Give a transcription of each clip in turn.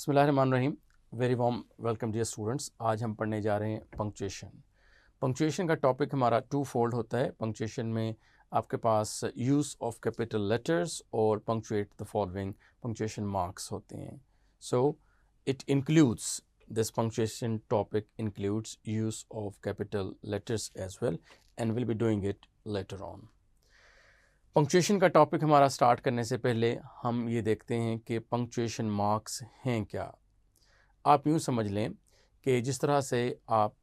बिस्मिल्लाहिर्रहमानिर्रहीम। Very warm welcome dear students. आज हम पढ़ने जा रहे हैं पंक्चुएशन। पंक्चुएशन का टॉपिक हमारा टू फोल्ड होता है। पंक्चुएशन में आपके पास यूज़ ऑफ कैपिटल लेटर्स और punctuate the following punctuation marks होते हैं। So it includes this punctuation topic includes use of capital letters as well and will be doing it later on. Punctuation का topic हमारा start करने से पहले हम ये देखते हैं कि पंक्चुएशन मार्क्स हैं क्या। आप यूँ समझ लें कि जिस तरह से आप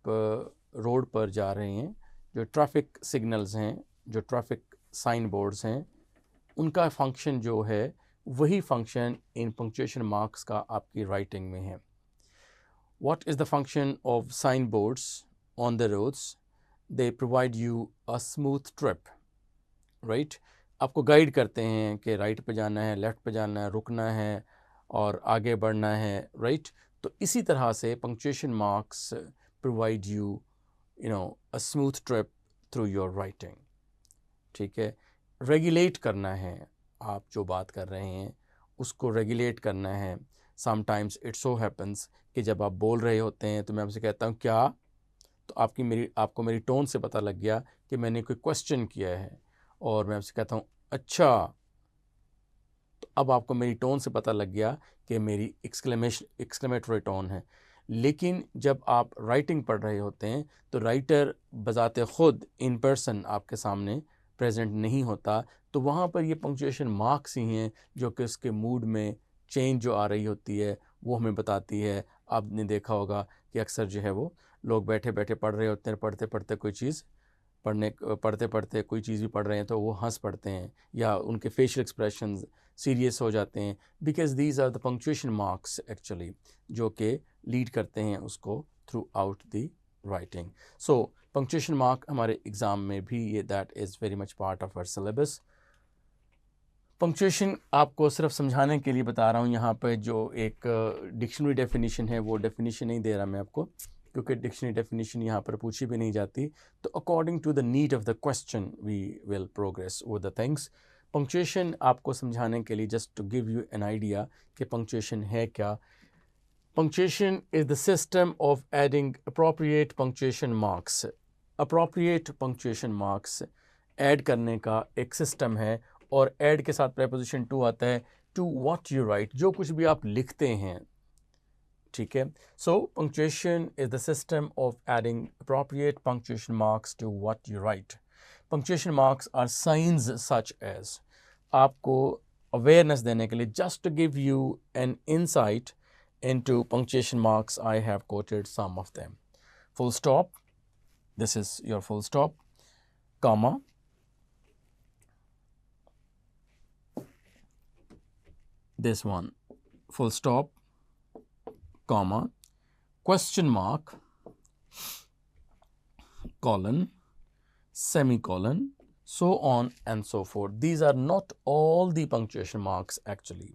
रोड पर जा रहे हैं, जो ट्रैफिक सिग्नल्स हैं, जो ट्रैफिक साइन बोर्ड्स हैं, उनका फंक्शन जो है वही फंक्शन इन पंक्चुएशन मार्क्स का आपकी राइटिंग में है। What is the function of sign boards on the roads? They provide you a smooth trip, right. आपको गाइड करते हैं कि राइट पे जाना है, लेफ़्ट पे जाना है, रुकना है और आगे बढ़ना है, राइट। तो इसी तरह से punctuation marks provide you a smooth trip through your writing. ठीक है, रेगुलेट करना है, आप जो बात कर रहे हैं उसको रेगुलेट करना है। समटाइम्स इट सो हैपन्स कि जब आप बोल रहे होते हैं तो मैं आपसे कहता हूँ क्या, तो आपको मेरी टोन से पता लग गया कि मैंने कोई क्वेश्चन किया है और मैं आपसे कहता हूँ अच्छा, तो अब आपको मेरी टोन से पता लग गया कि मेरी एक्सक्लेमेटरी टोन है। लेकिन जब आप राइटिंग पढ़ रहे होते हैं तो राइटर बजाते ख़ुद इन पर्सन आपके सामने प्रेजेंट नहीं होता, तो वहाँ पर ये पंक्चुएशन मार्क्स ही हैं जो कि उसके मूड में चेंज जो आ रही होती है वो हमें बताती है। आपने देखा होगा कि अक्सर जो है वो लोग बैठे बैठे पढ़ रहे होते हैं, पढ़ते पढ़ते कोई चीज़ पढ़ते पढ़ते कोई चीज़ भी पढ़ रहे हैं तो वो हंस पढ़ते हैं या उनके फेशियल एक्सप्रेशंस सीरियस हो जाते हैं, because these are the punctuation marks actually जो कि लीड करते हैं उसको throughout the writing. So punctuation mark हमारे एग्ज़ाम में भी ये that is very much part of our syllabus. Punctuation आपको सिर्फ समझाने के लिए बता रहा हूँ। यहाँ पे जो एक डिक्शनरी डेफिनेशन है वो डेफिनेशन नहीं दे रहा मैं आपको, क्योंकि डिक्शनरी डेफिनेशन यहाँ पर पूछी भी नहीं जाती। तो according to the need of the question we will progress with the things. Punctuation आपको समझाने के लिए just to give you an idea कि पंक्चुएशन है क्या। Punctuation is the system of adding appropriate punctuation marks. Appropriate punctuation marks add करने का एक सिस्टम है और ऐड के साथ प्रेपोजिशन टू आता है, टू व्हाट यू राइट, जो कुछ भी आप लिखते हैं। ठीक है, so punctuation is the system of adding appropriate punctuation marks to what you write. Punctuation marks are signs such as, आपको अवेयरनेस देने के लिए, just to give you an insight into punctuation marks, I have quoted some of them. Full stop, this is your full stop, comma, this one, full stop, comma, question mark, colon, semicolon, so on and so forth. These are not all the punctuation marks actually,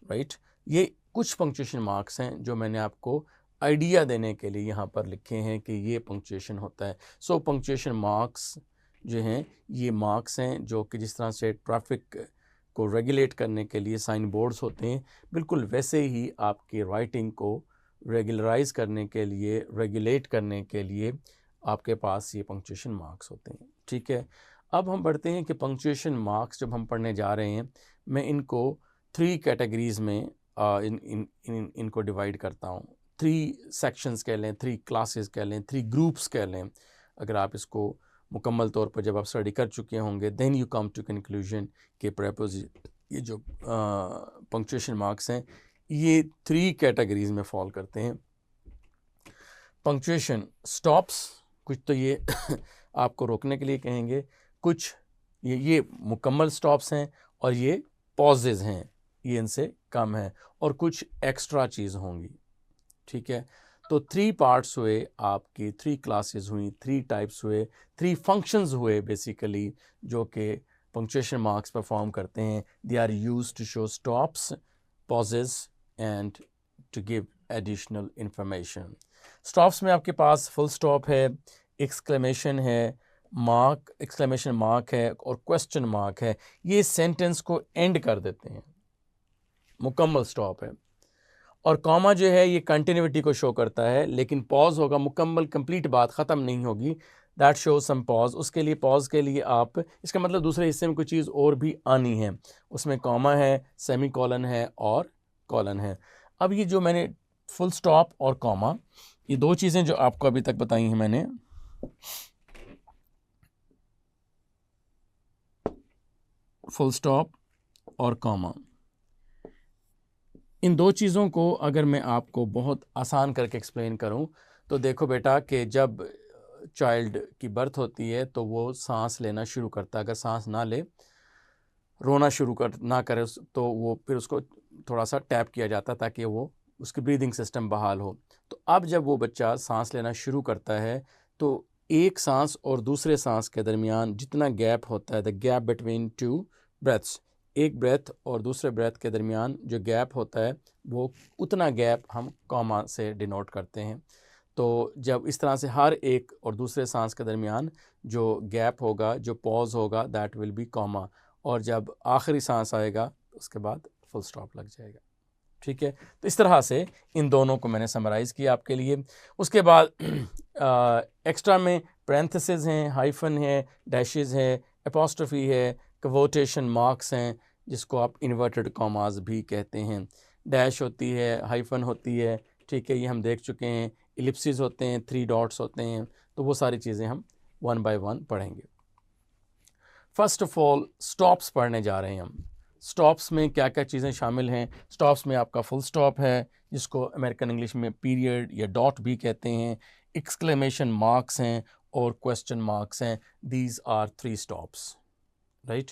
right? ये कुछ punctuation marks हैं जो मैंने आपको idea देने के लिए यहाँ पर लिखे हैं कि ये पंक्चुएशन होता है। सो पंक्चुएशन मार्क्स जो हैं ये मार्क्स हैं जो कि जिस तरह से ट्रैफिक को रेगुलेट करने के लिए साइन बोर्ड्स होते हैं, बिल्कुल वैसे ही आपकी राइटिंग को रेगुलराइज करने के लिए, रेगुलेट करने के लिए आपके पास ये पंक्चुएशन मार्क्स होते हैं। ठीक है, अब हम बढ़ते हैं कि पंक्चुएशन मार्क्स जब हम पढ़ने जा रहे हैं, मैं इनको 3 कैटेगरीज़ में इनको डिवाइड करता हूँ। 3 सेक्शंस कह लें, 3 क्लासेस कह लें, 3 ग्रुप्स कह लें। अगर आप इसको मुकम्मल तौर पर जब आप स्टडी कर चुके होंगे, then you come to conclusion कि ये जो पंक्चुएशन मार्क्स हैं ये 3 कैटेगरीज़ में फॉल करते हैं। पंक्चुएशन स्टॉप्स, कुछ तो ये आपको रोकने के लिए कहेंगे, कुछ ये मुकम्मल स्टॉप्स हैं और ये पॉजेज़ हैं, ये इनसे कम है, और कुछ एक्स्ट्रा चीज़ होंगी। ठीक है, तो 3 पार्ट्स हुए आपकी, 3 क्लासेस हुई, 3 टाइप्स हुए, 3 फंक्शंस हुए बेसिकली जो कि पंक्चुएशन मार्क्स परफॉर्म करते हैं। They are used to show stops, pauses and to give additional information. Stops में आपके पास फुल स्टॉप है, एक्सक्लेमेशन है, मार्क, एक्सक्लेमेशन मार्क है और क्वेश्चन मार्क है। ये सेंटेंस को एंड कर देते हैं, मुकम्मल स्टॉप है। और कॉमा जो है ये कंटिन्यूटी को शो करता है, लेकिन पॉज होगा, मुकम्मल कंप्लीट बात ख़त्म नहीं होगी, दैट शो सम पॉज। उसके लिए पॉज के लिए आप, इसका मतलब दूसरे हिस्से में कोई चीज़ और भी आनी है, उसमें कॉमा है, सेमी कॉलन है और कॉलन है। अब ये जो मैंने फुल स्टॉप और कॉमा, ये दो चीज़ें जो आपको अभी तक बताई हैं मैंने, फुल स्टॉप और कॉमा, इन दो चीज़ों को अगर मैं आपको बहुत आसान करके एक्सप्लेन करूं तो देखो बेटा कि जब चाइल्ड की बर्थ होती है तो वो सांस लेना शुरू करता है। अगर सांस ना ले, रोना शुरू ना करे तो वो फिर उसको थोड़ा सा टैप किया जाता है ताकि वो उसकी ब्रीदिंग सिस्टम बहाल हो। तो अब जब वो बच्चा सांस लेना शुरू करता है तो एक सांस और दूसरे सांस के दरमियान जितना गैप होता है, the gap between two breaths, एक ब्रेथ और दूसरे ब्रेथ के दरमियान जो गैप होता है वो उतना गैप हम कॉमा से डिनोट करते हैं। तो जब इस तरह से हर एक और दूसरे सांस के दरमियान जो गैप होगा, जो पॉज होगा, दैट विल बी कॉमा, और जब आखिरी सांस आएगा उसके बाद फुल स्टॉप लग जाएगा। ठीक है, तो इस तरह से इन दोनों को मैंने समराइज़ किया आपके लिए। उसके बाद एक्स्ट्रा में पैरेंथेसिस हैं, हाइफन है, डैशेस है, एपोस्ट्रोफी है, क्वोटेशन मार्क्स हैं जिसको आप इन्वर्टेड कॉमास भी कहते हैं, डैश होती है, हाइफन होती है। ठीक है, ये हम देख चुके हैं, इलिप्सिस होते हैं, 3 डॉट्स होते हैं। तो वो सारी चीज़ें हम वन बाय वन पढ़ेंगे। फर्स्ट ऑफ ऑल स्टॉप्स पढ़ने जा रहे हैं हम। स्टॉप्स में क्या क्या चीज़ें शामिल हैं? स्टॉप्स में आपका फुल स्टॉप है जिसको अमेरिकन इंग्लिश में पीरियड या डॉट भी कहते हैं, एक्सक्लेमेशन मार्क्स हैं और क्वेश्चन मार्क्स हैं। These are 3 stops, right.